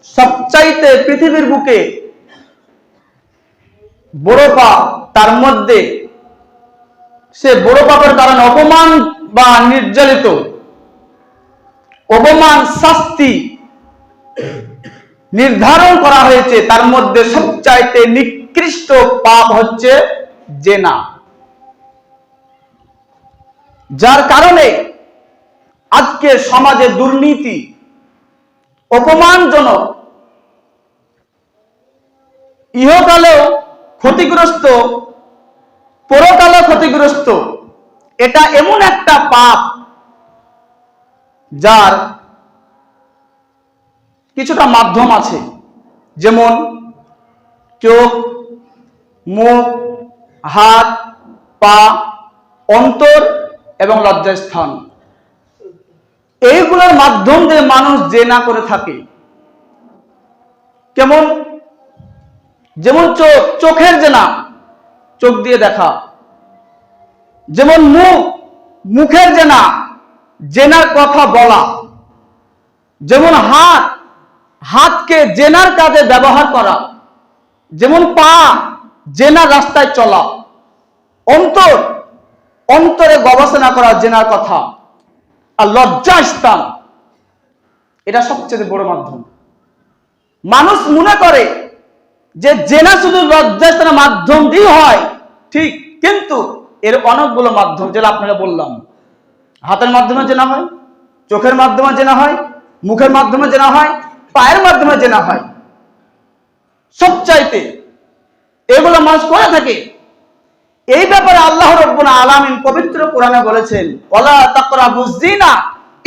সবচাইতে পৃথিবীর বুকে বড় পাপ, তার মধ্যে সে বড় পাপের কারণে অপমান বা নির্যাতিত, অপমান শাস্তি নির্ধারণ করা হয়েছে, তার মধ্যে সবচাইতে নিকৃষ্ট পাপ হচ্ছে জেনা। যার কারণে আজকে সমাজে দুর্নীতি, অপমানজনক, ইহকালেও ক্ষতিগ্রস্ত, পরকালেও ক্ষতিগ্রস্ত। এটা এমন একটা পাপ যার কিছুটা মাধ্যম আছে, যেমন চোখ, মুখ, হাত, পা, অন্তর এবং লজ্জাস্থান। এইগুলোর মাধ্যম দিয়ে মানুষ জেনা করে থাকে। কেমন? যেমন চোখ, চোখের জেনা, চোখ দিয়ে দেখা। যেমন মুখ, মুখের জেনা, জেনার কথা বলা। যেমন হাত, হাতকে জেনার কাজে ব্যবহার করা। যেমন পা, জেনার রাস্তায় চলা। অন্তর, অন্তরে গবেষণা করা জেনার কথা। আর লজ্জাস্থান, এটা সবচেয়ে বড় মাধ্যম। মানুষ মনে করে যে জেনা শুধু লজ্জাস্থানের মাধ্যম দিয়ে হয়, ঠিক, কিন্তু এর অনেকগুলো মাধ্যম, যেটা আপনারা বললাম। হাতের মাধ্যমে জেনা হয়, চোখের মাধ্যমে জেনা হয়, মুখের মাধ্যমে জেনা হয়, পায়ের মাধ্যমে জেনা হয়। সবচাইতে এগুলো মানুষ করে থাকে। এই ব্যাপারে আল্লাহ রাব্বুল আলামিন পবিত্র কোরআনে বলেছেন, ওয়ালা তাকরাবুজ জিনা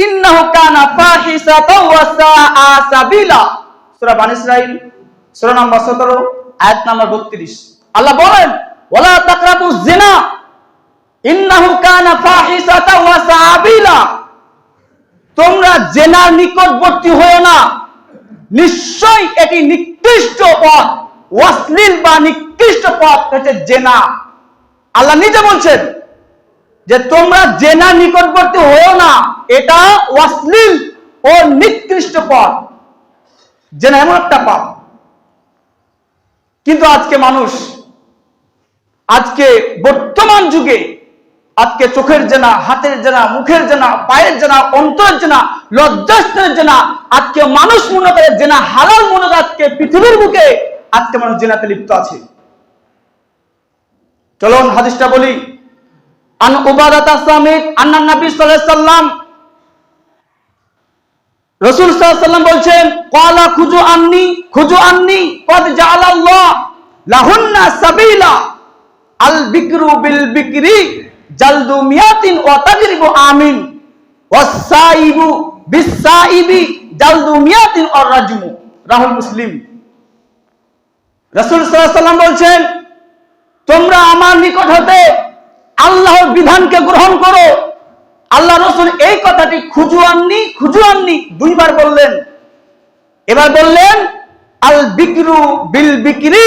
ইন্নাহু কানা ফাহিশাতাও ওয়া সাআ সাবিলা। সূরা বনী ইসরাঈল সূরা নম্বর 17 আয়াত নম্বর 32। আল্লাহ বলেন, ওয়ালা তাকরাবুজ জিনা ইন্নাহু কানা ফাহিশাতাও ওয়া সাআ সাবিলা। তোমরা জেনার নিকটবর্তী হও না, নিশ্চয়ই এটি নিকৃষ্ট পথ, অশ্লীল বা নিকৃষ্ট পথ হচ্ছে জেনা। আল্লাহ নিজে বলছেন যে তোমরা জেনা নিকটবর্তী হও না, এটা অশ্লীল ও নিকৃষ্ট পথ। জেনা এমন একটা পাপ। কিন্তু আজকে মানুষ, আজকে বর্তমান যুগে, আজকে চোখের জেনা, হাতের জেনা, মুখের জেনা, পায়ের জেনা, অন্তরের জেনা, লজ্জাস্থানের জেনা, আজকে মানুষ মনে করে জেনা হালাল মনে করে। আজকে পৃথিবীর বুকে আজকে মানুষ জেনাতে লিপ্ত আছে। চলুন হাদিসটা বলি। আন উবাদাতা সামিত আন্না নবী সাল্লাল্লাহু আলাইহি সাল্লাম, রাসূল সাল্লাল্লাহু আলাইহি সাল্লাম বলছেন, ক্বালা খুজু আন্নি ক্বাদ জাআলাল্লাহ লাহুন্না সাবিলা আল বিকরু বিল বিকরি জালদু মিয়াতিন ওয়া তাজরিবু আমিন ওয়াস সাইবু বিস সাইবি জালদু মিয়াতিন ওয়া রাজমু। রাহুল মুসলিম। রাসূল সাল্লাল্লাহু আলাইহি সাল্লাম বলছেন, তোমরা আমার নিকট হতে আল্লাহর বিধানকে গ্রহণ করো। আল্লাহ রাসূল এই কথাটি খুজু আন্নি দুইবার বললেন। এবার বললেন আল বিকরু বিল বিকরি,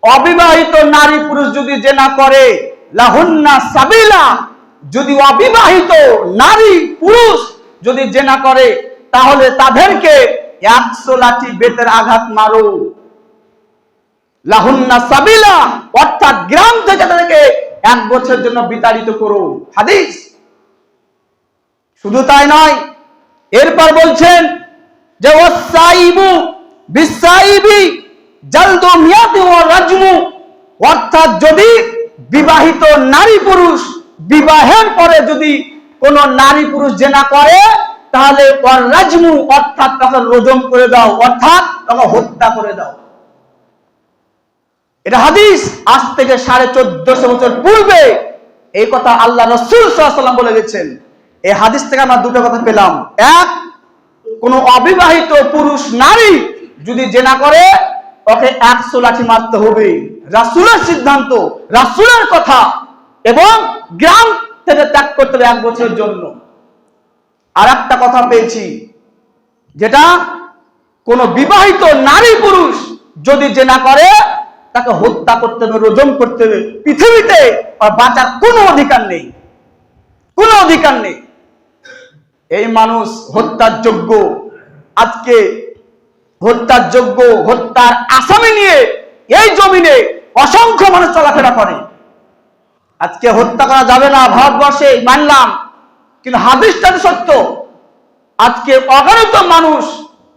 অবিবাহিত নারী পুরুষ যদি জেনা করে, লাহুন্না সাবিলা, যদি অবিবাহিত নারী পুরুষ যদি জেনা করে, তাহলে তাদেরকে 100 লাঠি বেতের আঘাত মারো। লাহুন্না সাবিলা, অর্থাৎ গ্রাম থেকে তাদেরকে 1 বছরের জন্য বিতাড়িত করো। হাদিস। শুধু তাই নয়, এরপর বলছেন যে ওয়াসাইবু বিসাইবি জালদু মিয়াতি ওয়া রাজমু, অর্থাৎ যদি বিবাহিত নারী পুরুষ বিবাহের পরে যদি কোন নারী পুরুষ জেনা করে, তাহলে ওয়ার রাজমু, অর্থাৎ তাকে রজম করে দাও, অর্থাৎ তাকে হত্যা করে দাও। এটা হাদিস। আজ থেকে 1450 বছর পূর্বে এই কথা আল্লাহ রাসূল সাল্লাল্লাহু আলাইহি ওয়াসাল্লাম বলে গেছেন। এই হাদিস থেকে আমরা দুটো কথা পেলাম। এক, কোন অবিবাহিত পুরুষ নারী যদি জেনা করে, ওকে 100 লাঠি মারতে হবে। রাসূলের সিদ্ধান্ত, রাসূলের কথা, এবং গ্রাম থেকে ত্যাগ করতে হবে 1 বছরের জন্য। আর একটা কথা পেয়েছি, যেটা কোন বিবাহিত নারী পুরুষ যদি জেনা করে, তাকে হত্যা করতে হবে, রজম করতে হবে। পৃথিবীতে আর বাঁচার কোনো অধিকার নেই, কোনো অধিকার নেই। এই মানুষ হত্যার যোগ্য। আজকে হত্যার যোগ্য, হত্যার আসামি নিয়ে এই জমিনে অসংখ্য মানুষ চলাফেরা করে। আজকে হত্যা করা যাবে না ভারতবর্ষে মানলাম, কিন্তু হাদিসটা সত্য। আজকে অগণিত মানুষ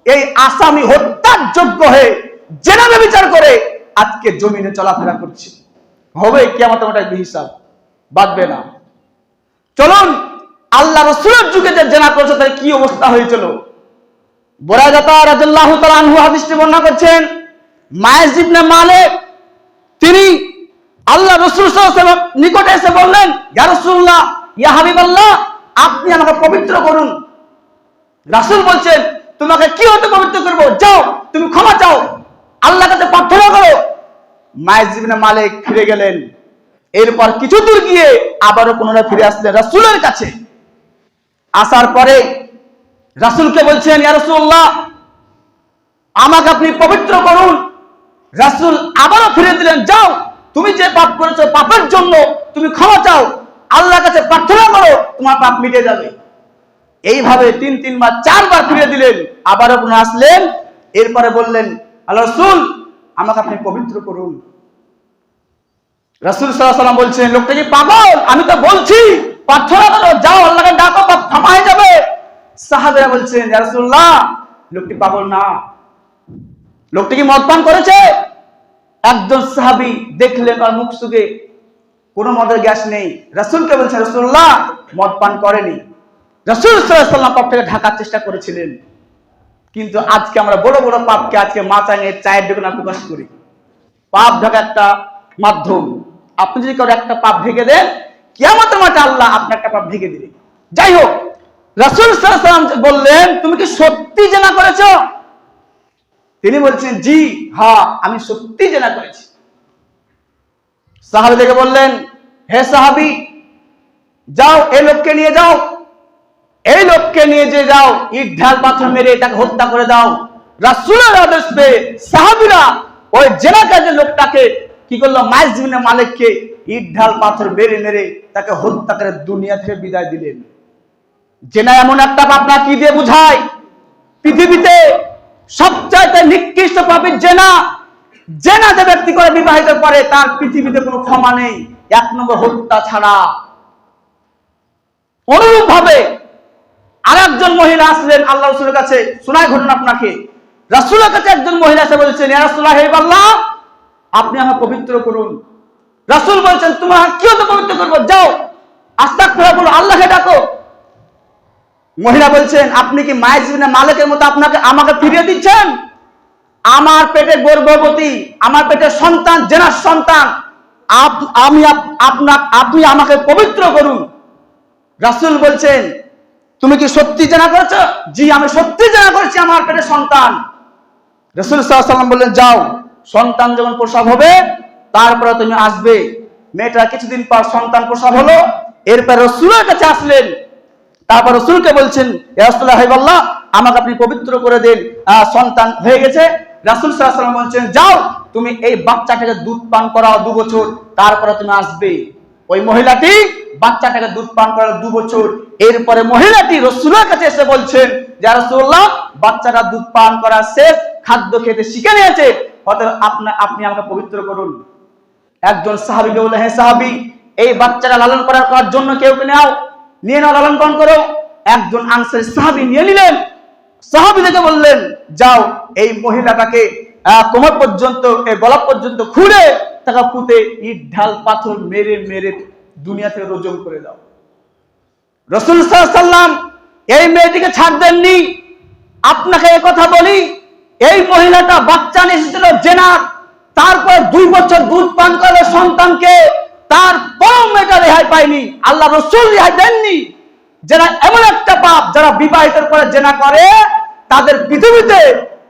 এই আসামি হত্যার যোগ্য হয়ে জেনাবে বিচার করে আজকে জমিনে চলাফেরা করছে। হবে কিয়ামতের মাঠে হিসাব, বাঁচবে না। চলুন আল্লাহ রাসূলের যুগে যে জেনা করেছে তার কি অবস্থা হয়েছিল। বুরায়দা রাদিয়াল্লাহু তাআলা আনহু হাদিসটি বর্ণনা করছেন, মাইজ ইবনে মালিক তিনি আল্লাহ রাসূল সাল্লাল্লাহু আলাইহি ওয়াসাল্লাম নিকটে এসে বললেন, ইয়া রাসূলুল্লাহ, ইয়া হাবিবাল্লাহ, আপনি আমাকে পবিত্র করুন। রাসূল বলছেন, তোমাকে কি হতে পবিত্র করব? যাও তুমি ক্ষমা চাও, আল্লাহর কাছে প্রার্থনা করো। মাইজ ইবনে মালিক ফিরে গেলেন। এরপর কিছু দূর গিয়ে আবারও পুনরায় ফিরে আসলেন রাসূলের কাছে। আসার পরে রাসূলকে বলছেন, ইয়া রাসূলুল্লাহ, আমাকে আপনি পবিত্র করুন। রাসূল আবারও ফিরে দিলেন, যাও তুমি যে পাপ করেছো পাপের জন্য তুমি ক্ষমা চাও, আল্লাহর কাছে প্রার্থনা করো, তোমার পাপ মিটে যাবে। এইভাবে 3বার 4বার ফিরে দিলেন। আবারও পুনः আসলেন। এরপরে বললেন, আল্লাহ রাসূল, আমাকে আপনি পবিত্র করুন। রাসূল সাল্লাল্লাহু আলাইহি ওয়াসাল্লাম বলছেন, লোকটা কি পাগল? আমি তো বলছি প্রার্থনা করো, যাও আল্লাহকে ডাকো, পাপ ক্ষমা হয়ে যাবে। সাহাবীরা বলছেন, ইয়া রাসূলুল্লাহ, লোকটি পাগল না, লোকটি কি মদ পান করেছে? একজন সাহাবী দেখলেন আর মুখ সুগে কোনো মদের গ্যাস নেই। রাসূলকে বলছেন, রাসূলুল্লাহ, মদ পান করেনি। রাসূল সাল্লাল্লাহু আলাইহি ওয়াসাল্লাম পাপটাকে ঢাকার চেষ্টা করেছিলেন। কিন্তু আজকে আমরা বড় বড় পাপকে আজকে মাচাঙে চায়ের দোকানে প্রকাশ করি। পাপ ঢাকা একটা মাধ্যম। আপনি যদি কারো একটা পাপ ঢেকে দেন, কিয়ামতের মাঠে আল্লাহ আপনার একটা পাপ ঢেকে দিবে। যাই হোক, রাসূল সাল্লাল্লাহু আলাইহি ওয়াসাল্লাম বললেন, তুমি কি সত্যি জেনা করেছো? তিনি বলছেন, জি হ্যাঁ, আমি সত্যি জেনা করেছি। সাহাবী থেকে বললেন, হে সাহাবী, যাও এই লোককে নিয়ে যাও, এই লোককে নিয়ে যে যাও, ইট ঢাল পাথর মেরে তাকে হত্যা করে দাও। রাসূলের আদেশ পেয়ে সাহাবীরা ওই জেনাকারী লোকটাকে কি করলো, মাইজ ইবনে মালিককে ইট ঢাল পাথর মেরে মেরে তাকে হত্যা করে দুনিয়া থেকে বিদায় দিলেন। জেনা এমন একটা পাপ না, কি দিয়ে বুঝায়? পৃথিবীতে সবচাইতে নিকৃষ্ট পাপের জেনা। জেনা যে ব্যক্তি করে বিবাহিত করে তার পৃথিবীতে কোনো ক্ষমা নেই, 1 নম্বর হত্যা ছাড়া। অনুরূপ ভাবে আরেকজন মহিলা আসলেন আল্লাহ রাসূলের কাছে, শোনায় ঘটনা আপনাকে। রাসূলের কাছে একজন মহিলা এসে বলছেন, ইয়া রাসূলুল্লাহ, হে আল্লাহ, আপনি আমাকে পবিত্র করুন। রাসূল বলছেন, তোমাকে কি হতে পবিত্র করব? যাও আস্তাগফিরুল্লাহ বলো, আল্লাহকে ডাকো। মহিলা বলছেন, আপনি কি মাইজ ইবনে মালিকের মতো আমাকে ফিরিয়ে দিচ্ছেন? আমার পেটে গর্ভবতী, আমার পেটে সন্তান, জেনার সন্তান, আপনি আমাকে পবিত্র করুন। রাসূল বলছেন, তুমি কি সত্যি জেনা করেছো? জি, আমি সত্যি জেনা করেছি, আমার পেটে সন্তান। রাসূল সাল্লাল্লাহু আলাইহি ওয়াসাল্লাম বললেন, যাও, সন্তান যখন প্রসব হবে তারপরে তুমি আসবে। মেয়েটা কিছুদিন পর সন্তান প্রসব হলো। এরপর রাসূলের কাছে আসলেন। তারপর রাসূলকে বলছেন, ইয়া রাসূলুল্লাহ, হে আল্লাহ, আমাকে আপনি পবিত্র করে দেন, সন্তান হয়ে গেছে। রাসূল সাল্লাল্লাহু আলাইহি ওয়াসাল্লাম বলছেন, যাও তুমি এই বাচ্চাটাকে দুধ পান করাও 2 বছর, তারপরে তুমি আসবে। ওই মহিলাটি বাচ্চাটাকে দুধ পান করালো 2 বছর। এরপরে মহিলাটি রাসূলের কাছে এসে বলছেন, ইয়া রাসূলুল্লাহ, বাচ্চাটা দুধ পান করা শেষ, খাদ্য খেতে শিখে নিয়েছে, অতএব আপনি আমাকে পবিত্র করুন। একজন সাহাবীকে বললেন, হে সাহাবী, এই বাচ্চাটা লালন পালন করার জন্য কেউ নাও, নিয়ে নাও, লালন পালন করো। একজন আনসারী সাহাবী নিয়ে নিলেন। সাহাবী থেকে বললেন, যাও এই মহিলাটাকে কোমর পর্যন্ত, এই গলা পর্যন্ত খুঁড়ে তাকে পুঁতে ইট ঢাল পাথর মেরে মেরে দুনিয়া থেকে রজম করে দাও। রাসূল সাল্লাল্লাহু আলাইহি ওয়াসাল্লাম এই মেয়েটিকে ছাড় দেননি। আপনাকে এই কথা বলি, এই মহিলাটা বাচ্চা নিয়ে এসেছিল জেনার, তারপর 2 বছর দুধ পান করে সন্তানকে, তারপর মেয়েটা রেহাই পায়নি, আল্লাহ রাসূল রেহাই দেননি। যারা এমন একটা পাপ, যারা বিবাহিতের পরে জেনা করে, তাদের পৃথিবীতে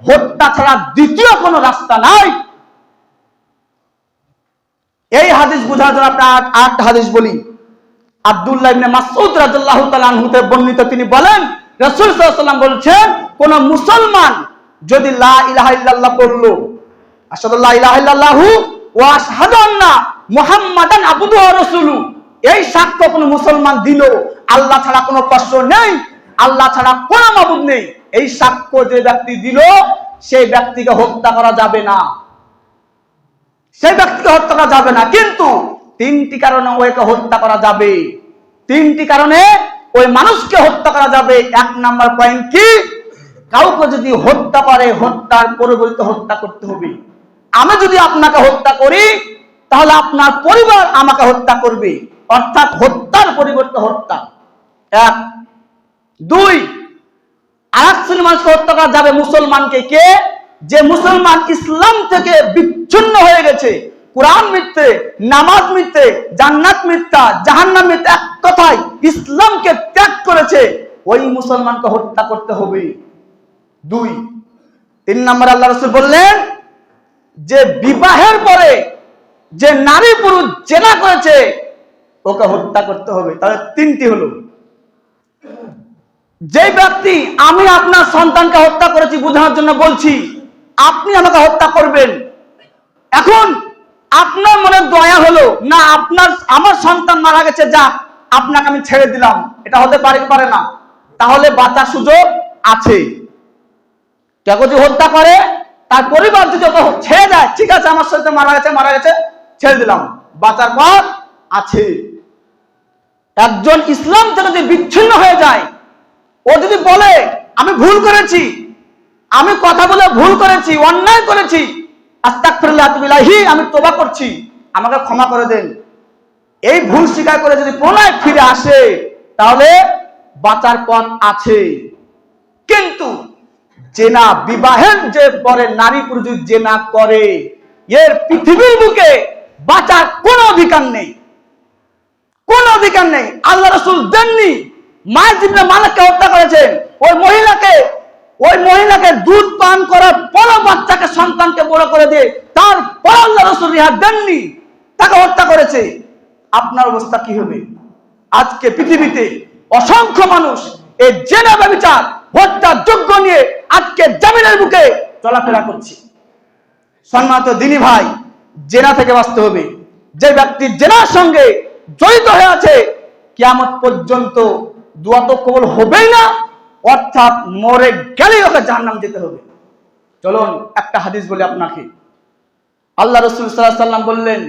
হত্যা ছাড়া দ্বিতীয় কোনো রাস্তা নাই। এই হাদিস বোঝার জন্য আপনার আরেকটা হাদিস বলি। আব্দুল্লাহ ইবনে মাসউদ রাদিয়াল্লাহু তাআলা আনহু থেকে বর্ণিত, তিনি বলেন, রাসূল সাল্লাল্লাহু আলাইহি ওয়াসাল্লাম বলেছেন, কোন মুসলমান যদি লা ইলাহা ইল্লাল্লাহ পড়লো, আশহাদু লা ইলাহা ইল্লাল্লাহু ওয়া আশহাদু আন্না মুহাম্মাদান আবদুহু ওয়া রাসূলুহু, এই সাক্ষ্য কোন মুসলমান দিল, আল্লাহ ছাড়া কোনো উপাস্য নেই, আল্লাহ ছাড়া কোনো মাবুদ নেই, এই সাক্ষ্য যে ব্যক্তি দিল, সেই ব্যক্তিকে হত্যা করা যাবে না, সেই ব্যক্তিকে হত্যা করা যাবে না। কিন্তু তিনটি কারণে ওকে হত্যা করা যাবে, তিনটি কারণে ওই মানুষকে হত্যা করা যাবে। এক নাম্বার পয়েন্ট কি? কাউকে যদি হত্যা করে, হত্যার পরিবর্তে হত্যা করতে হবে। আমি যদি আপনাকে হত্যা করি, তাহলে আপনার পরিবার আমাকে হত্যা করবে, অর্থাৎ হত্যার পরিবর্তে হত্যা। এক। দুই, আরেক শ্রেণীর মানুষকে হত্যা করা যাবে মুসলমানকে। কে? যে মুসলমান ইসলাম থেকে বিচ্ছিন্ন হয়ে গেছে, কোরআন মিথ্যে, নামাজ মিথ্যে, জান্নাত মিথ্যা, জাহান্নাম মিথ্যা, এক কথায় ইসলামকে ত্যাগ করেছে, ওই মুসলমানকে হত্যা করতে হবে। দুই। তিন নম্বর আল্লাহ রাসূল বললেন যে বিবাহের পরে যে নারী পুরুষ জেনা করেছে ওকে হত্যা করতে হবে। তাহলে তিনটি হলো। যে ব্যক্তি, আমি আপনার সন্তানকে হত্যা করেছি বোঝানোর জন্য বলছি, আপনি আমাকে হত্যা করবেন। এখন আপনার মনে দয়া হলো না, আমার সন্তান মারা গেছে, যা আপনাকে আমি ছেড়ে দিলাম, এটা হতে পারে না। তাহলে বাঁচার সুযোগ আছে। কেউ যদি হত্যা করে, তার পরিবার যদি ওকে ছেড়ে দেয়, ঠিক আছে আমার সাথে মারা গেছে ছেড়ে দিলাম, বাঁচার পথ আছে। একজন ইসলাম থেকে যদি বিচ্ছিন্ন হয়ে যায়, ও যদি বলে আমি ভুল করেছি, আমি কথা বলে ভুল করেছি, অন্যায় করেছি, আস্তাগফিরুল্লাহ বিল্লাহি, আমি তওবা করছি, আমাকে ক্ষমা করে দেন, এই ভুল স্বীকার করে যদি পুনরায় ফিরে আসে, তাহলে বাঁচার পথ আছে। কিন্তু জেনা, বিবাহের যে পরে নারী পুরুষ জেনা করে, এর পৃথিবীর বুকে বাঁচার কোনো অধিকার নেই, কোনো অধিকার নেই। আল্লাহ রাসূল দেননি। মায়ের ইবনে মালিককে হত্যা করেছেন, ওই মহিলাকে দুধ পান করার পর বাচ্চাকে, সন্তানকে বড় করে দিয়ে তারপর আল্লাহ রাসূল রিহা দেননি, তাকে হত্যা করেছে। আপনার অবস্থা কি হবে? আজকে পৃথিবীতে অসংখ্য মানুষ এই জেনা ব্যভিচার হত্যার যোগ্য নিয়ে আজকে জমিনের বুকে চলাফেরা করছে। সম্মানিত দিনী ভাই, জেনা থেকে বাঁচতে হবে। যে ব্যক্তি জেনার সঙ্গে জড়িত হয়ে আছে, কিয়ামত পর্যন্ত দোয়া তো কবুল হবেই না, অর্থাৎ মরে গেলে ওকে জাহান্নাম যেতে হবে। চলুন একটা হাদিস বলি আপনাকে। আল্লাহ রাসূল সাল্লাল্লাহু আলাইহি ওয়াসাল্লাম বললেন,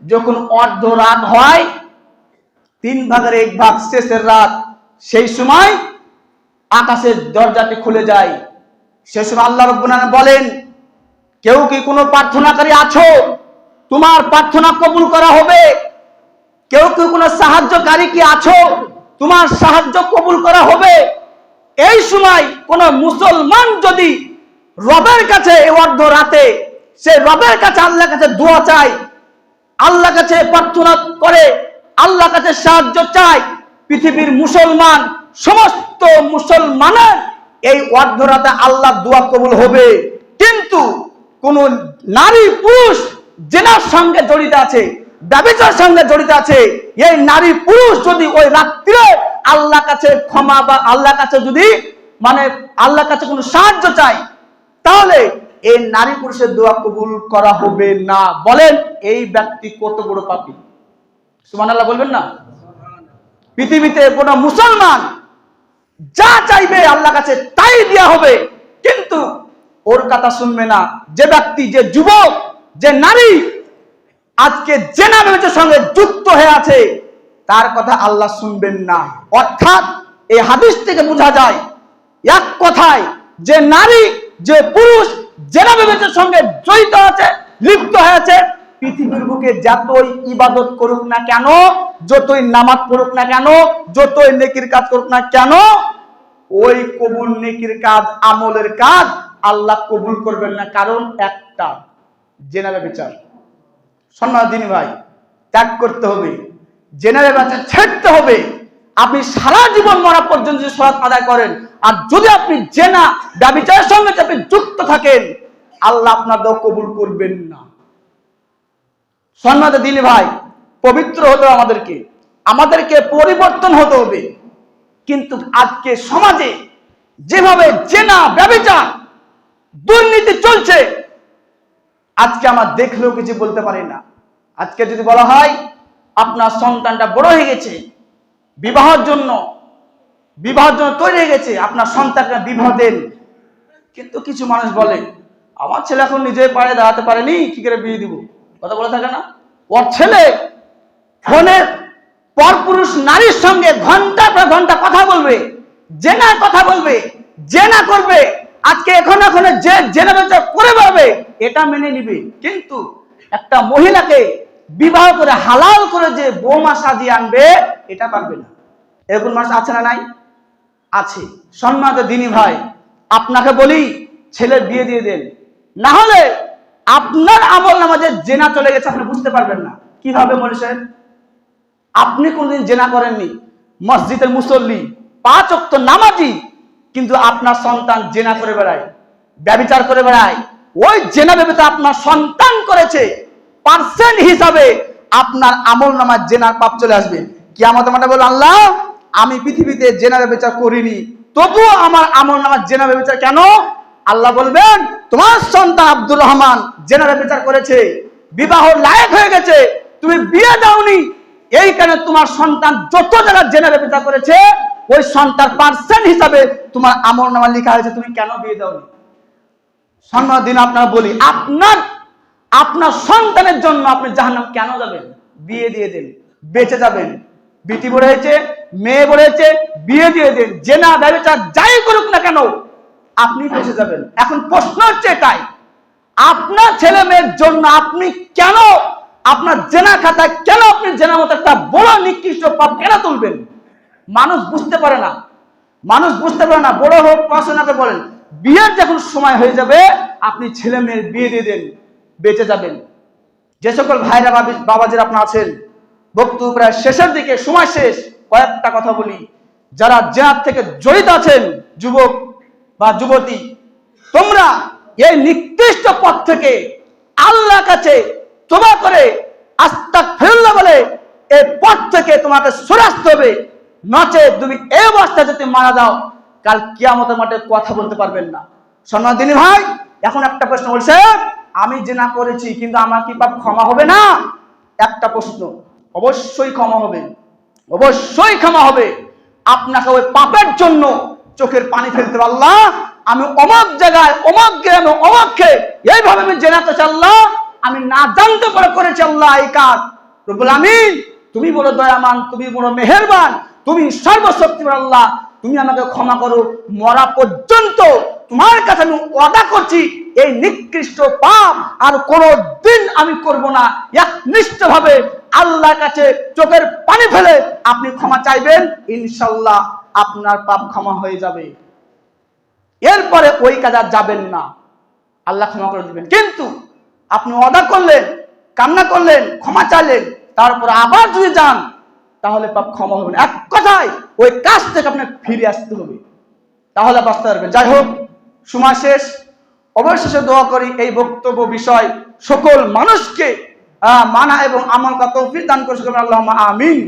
যখন অর্ধ রাত হয়, 3 ভাগের 1 ভাগ শেষের রাত, সেই সময় আকাশের দরজাটি খুলে যায়। সেই সময় আল্লাহ রাব্বুল আলামিন বলেন, কেউ কি কোনো প্রার্থনাকারী আছো? তোমার প্রার্থনা কবুল করা হবে। কেউ কি কোনো সাহায্যকারী কি আছো? তোমার সাহায্য কবুল করা হবে। এই সময় কোন মুসলমান যদি রবের কাছে এই অর্ধ রাতে, সে রবের কাছে, আল্লাহর কাছে দোয়া চায়, আল্লাহর কাছে প্রার্থনা করে, আল্লাহর কাছে সাহায্য চায়, পৃথিবীর মুসলমান, সমস্ত মুসলমানের এই অর্ধ রাতে আল্লাহ দোয়া কবুল হবে। কিন্তু কোন নারী পুরুষ জেনার সঙ্গে জড়িত আছে, ব্যভিচারের সঙ্গে জড়িত আছে, এই নারী পুরুষ যদি ওই রাত্রিরে আল্লাহর কাছে ক্ষমা বা আল্লাহর কাছে যদি আল্লাহর কাছে কোনো সাহায্য চায়, তাহলে এই নারী পুরুষের দোয়া কবুল করা হবে না। বলেন এই ব্যক্তি কত বড় পাপী? সুবহানাল্লাহ বলবেন না? পৃথিবীতে কোন মুসলমান যা চাইবে আল্লাহর কাছে তাই দেয়া হবে, কিন্তু ওর কথা শুনবে না। যে ব্যক্তি, যে যুবক, যে নারী আজকে জেনা ব্যভিচারের সঙ্গে যুক্ত হয়ে আছে, তার কথা আল্লাহ শুনবেন না। অর্থাৎ এই হাদিস থেকে বোঝা যায়, এক কথায় যে নারী, যে পুরুষ জেনা ব্যভিচারের সঙ্গে জড়িত আছে, লিপ্ত হয়েছে, পৃথিবীর বুকে যতই ইবাদত করুক না কেন, যতই নামাজ পড়ুক না কেন, যতই নেকির কাজ করুক না কেন, ওই কবুল নেকির কাজ, আমলের কাজ আল্লাহ কবুল করবেন না। কারণ একটা, জেনা ব্যভিচার। সম্মানিত দিনী ভাই, ত্যাগ করতে হবে, জেনা ব্যভিচার ছেড়তে হবে। আপনি সারা জীবন মরা পর্যন্ত যদি সালাত আদায় করেন, আর যদি আপনি জেনা ব্যভিচারের সঙ্গে আপনি যুক্ত থাকেন, আল্লাহ আপনার দোয়া কবুল করবেন না। সম্মানিত দিনী ভাই, পবিত্র হতে হবে, আমাদেরকে পরিবর্তন হতে হবে। কিন্তু আজকে সমাজে যেভাবে জেনা ব্যভিচার দুর্নীতি চলছে, আজকে আমার দেখলেও কিছু বলতে পারি না। আজকে যদি বলা হয় আপনার সন্তানটা বড় হয়ে গেছে, বিবাহের জন্য তৈরি হয়ে গেছে, আপনার সন্তানকে বিবাহ দেন, কিন্তু কিছু মানুষ বলে, আমার ছেলে এখন নিজে পায়ে দাঁড়াতে পারেনি, কি করে বিয়ে দিব, কথা বলে থাকে না। ওর ছেলে ফোনে পরপুরুষ নারীর সঙ্গে ঘন্টা পর ঘন্টা কথা বলবে, জেনার কথা বলবে, জেনা করবে, আজকে এখন যে জেনা বেচা করে পারবে এটা মেনে নিবে। কিন্তু একটা মহিলাকে বিবাহ করে হালাল করে যে বৌমা সাজিয়ে আনবে এটা পারবে না। এরকম মানুষ আছে না নাই? আছে। সম্মানিত দিনী ভাই, আপনাকে বলি ছেলের বিয়ে দিয়ে দেন, না হলে আপনার আমল নামাজে জেনা চলে গেছে আপনি বুঝতে পারবেন না। কিভাবে বলেছেন? আপনি কোনদিন জেনা করেননি, মসজিদের মুসল্লি, 5 ওয়াক্ত নামাজি, কিন্তু আপনার সন্তান জেনা করে বেড়ায়, ব্যভিচার করে বেড়ায়। ওই জেনা ব্যভিচার আপনার সন্তান করেছে, পার্সেন্ট হিসাবে আপনার আমল নামায় জেনার পাপ চলে আসবে। কিয়ামতের মাঠে বলবেন, আল্লাহ আমি পৃথিবীতে জেনা ব্যভিচার করিনি, তবুও আমার আমল নামায় জেনা ব্যভিচার কেন? আল্লাহ বলবেন, তোমার সন্তান আব্দুর রহমান জেনা ব্যভিচার করেছে, বিবাহ লায়ক হয়ে গেছে, তুমি বিয়ে দাওনি, এই কারণে তোমার সন্তান যত জায়গায় জেনা ব্যভিচার করেছে ওই সন্তান পার্সেন্ট হিসাবে তোমার আমল নামা লেখা হয়েছে, তুমি কেন বিয়ে দাওনি? সম্মান দিন আপনারা বলি, আপনার সন্তানের জন্য আপনি জাহান্নাম কেন যাবেন? বিয়ে দিয়ে দেন, বেঁচে যাবেন। বিটি বড় হয়েছে, মেয়ে বড় হয়েছে, বিয়ে দিয়ে দেন। জেনা ব্যভিচার যাই করুক না কেন আপনি বেঁচে যাবেন। এখন প্রশ্ন হচ্ছে এটাই, আপনার ছেলে মেয়ের জন্য আপনি কেন আপনার জেনা খাতায় কেন আপনি জেনার মতো একটা বড় নিকৃষ্ট পাপ কেন তুলবেন? মানুষ বুঝতে পারে না, মানুষ বুঝতে পারে না। বড় হোক পড়াশোনাকে বলেন, বিয়ের যখন সময় হয়ে যাবে আপনি ছেলে মেয়ের বিয়ে দিয়ে দেন, বেঁচে যাবেন। যে সকল ভাইরা বাবাজিরা আপনার আছেন, বক্তব্য প্রায় শেষের দিকে, সময় শেষ, কয়েকটা কথা বলি। যারা জেনার থেকে জড়িত আছেন, যুবক বা যুবতী, তোমরা এই নিকৃষ্ট পথ থেকে আল্লাহর কাছে তওবা করে আস্তাগফিরুল্লাহ বলে এই পথ থেকে তোমাকে সরে আসতে হবে। নচেত তুমি এই অবস্থায় যদি মারা যাও, কাল কিয়ামতের মাঠে কথা বলতে পারবেন না। সম্মানিত দিনী ভাই, এখন একটা প্রশ্ন বলছে, আমি জেনা করেছি কিন্তু আমার কি পাপ ক্ষমা হবে না? একটা প্রশ্ন, অবশ্যই ক্ষমা হবে, অবশ্যই ক্ষমা হবে। আপনাকে ওই পাপের জন্য চোখের পানি ফেলতে হবে, আল্লাহ আমি অমুক জায়গায়, অমুক গ্রামে, অমুককে এইভাবে আমি জেনা করেছি, আল্লাহ আমি না জানতে পারে করেছি, আল্লাহ এই কাজ। রব্বুল আমিন, তুমি বড় দয়াবান, তুমি বড় মেহেরবান, তুমি সর্বশক্তিমান আল্লাহ, তুমি আমাকে ক্ষমা করো। মরা পর্যন্ত তোমার কাছে আমি ওয়াদা করছি এই নিকৃষ্ট পাপ আর কোনোদিন আমি করব না। একনিষ্ঠভাবে আল্লাহর কাছে চোখের পানি ফেলে আপনি ক্ষমা চাইবেন, ইনশাআল্লাহ আপনার পাপ ক্ষমা হয়ে যাবে। এরপরে ওই কাজ আর যাবেন না, আল্লাহ ক্ষমা করে দিবেন। কিন্তু আপনি ওয়াদা করলেন, কান্না করলেন, ক্ষমা চাইলেন, তারপর আবার যদি যান তাহলে পাপ ক্ষমা হবে না। এক কথায় ওই কাজ থেকে আপনাকে ফিরে আসতে হবে, তাহলে বাঁচতে পারবেন। যাই হোক, সময় শেষ। অবশেষে দোয়া করি এই বক্তব্য বিষয় সকল মানুষকে মানা এবং আমল করার তৌফিক দান করে, আল্লাহুম্মা আমিন।